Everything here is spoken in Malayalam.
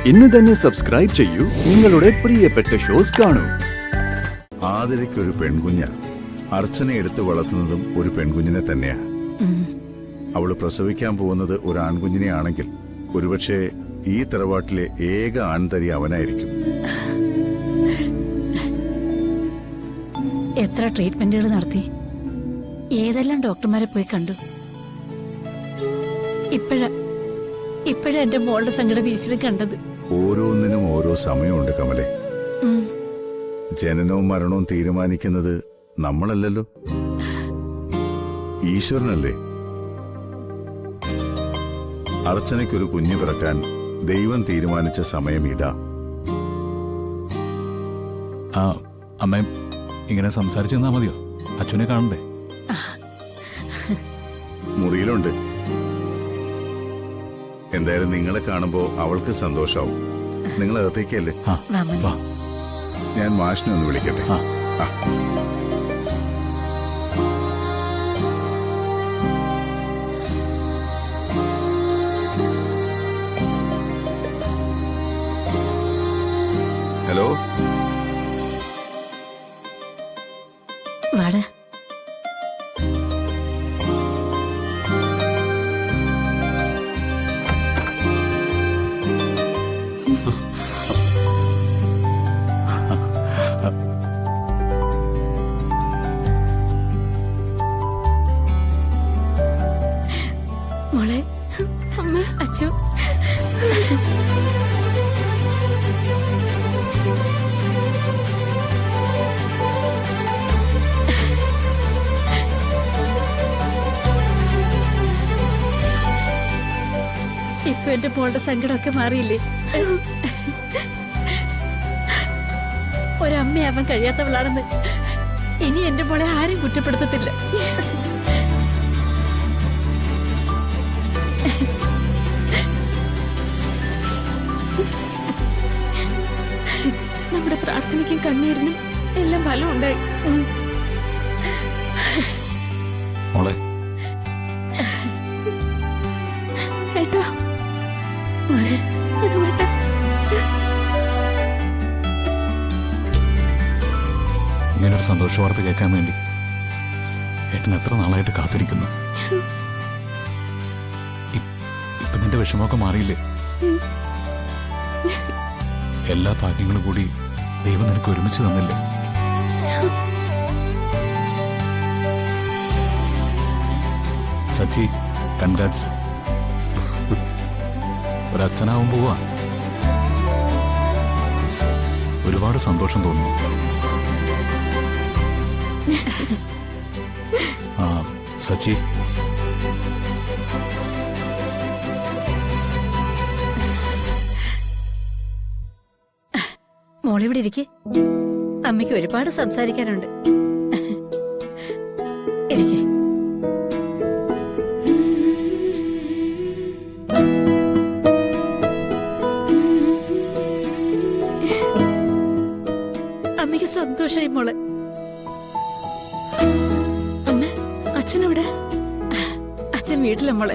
ഇന്ന് തന്നെ സബ്സ്ക്രൈബ് ചെയ്യൂ, നിങ്ങളുടെ പ്രിയപ്പെട്ട ഷോസ് കാണൂ. ആതിരയ്ക്കൊരു പെൺകുഞ്ഞ. അർച്ചന എടുത്ത് വളർത്തുന്നതും ഒരു പെൺകുഞ്ഞിനെ തന്നെയാ. അവള് പ്രസവിക്കാൻ പോകുന്നത് ഒരു ആൺകുഞ്ഞിനെ ആണെങ്കിൽ ഒരുപക്ഷെ ഈ തറവാട്ടിലെ ഏക ആൺതരി അവനായിരിക്കും. എത്ര ട്രീറ്റ്മെന്റുകൾ നടത്തി, ഏതെല്ലാം ഡോക്ടർമാരെ പോയി കണ്ടു. ഇപ്പോഴാ എന്റെ മോളുടെ സങ്കടം ഈശ്വരൻ കണ്ടത്. ഓരോന്നിനും ഓരോ സമയമുണ്ട് കമലെ. ജനനവും മരണവും തീരുമാനിക്കുന്നത് നമ്മളല്ലല്ലോ, ഈശ്വരനല്ലേ. അർച്ചനയ്ക്കൊരു കുഞ്ഞു പിറക്കാൻ ദൈവം തീരുമാനിച്ച സമയം ഇതാ. അമ്മ ഇങ്ങനെ സംസാരിച്ചു തന്നാ മതിയോ? അച്ഛനെ കാണണ്ടേ? മുറിയിലുണ്ട്. എന്തായാലും നിങ്ങളെ കാണുമ്പോ അവൾക്ക് സന്തോഷാവും. നിങ്ങൾ അകത്തേക്കല്ലേ? ഞാൻ മാഷിനെ ഒന്ന് വിളിക്കട്ടെ. ഹലോ, വാടാ. മോളെ, അമ്മ, അച്ചു. ഇപ്പൊ എന്റെ മോളുടെ സങ്കടമൊക്കെ മാറിയില്ലേ? ഒരമ്മയാവാൻ കഴിയാത്തവളാണെന്ന് ഇനി എന്റെ മോളെ ആരും കുറ്റപ്പെടുത്തത്തില്ല. നമ്മുടെ പ്രാർത്ഥനയ്ക്കും കണ്ണീരിനും എല്ലാം ഫലം ഉണ്ടായി. മോളെ, ഏട്ടാ, ഇങ്ങനൊരു സന്തോഷ വാർത്ത കേൾക്കാൻ വേണ്ടി ഏട്ടൻ എത്ര നാളായിട്ട് കാത്തിരിക്കുന്നു. ഇപ്പൊ നിന്റെ വിഷമമൊക്കെ മാറിയില്ലേ? എല്ലാ ഭാഗ്യങ്ങളും കൂടി ദൈവം നിനക്ക് ഒരുമിച്ച് തന്നില്ലേ? സച്ചി, കൺഗ്രാറ്റ്സ്. ഒരച്ഛനാവും പോവാ. ഒരുപാട് സന്തോഷം തോന്നുന്നു. സച്ചി, മോളിവിടെ ഇരിക്കെ. അമ്മയ്ക്ക് ഒരുപാട് സംസാരിക്കാനുണ്ട്. ഇരിക്കെ. അമ്മയ്ക്ക് സന്തോഷായി മോളെ. അച്ഛനെവിടെ? അച്ഛൻ വീട്ടിലെ മോളെ.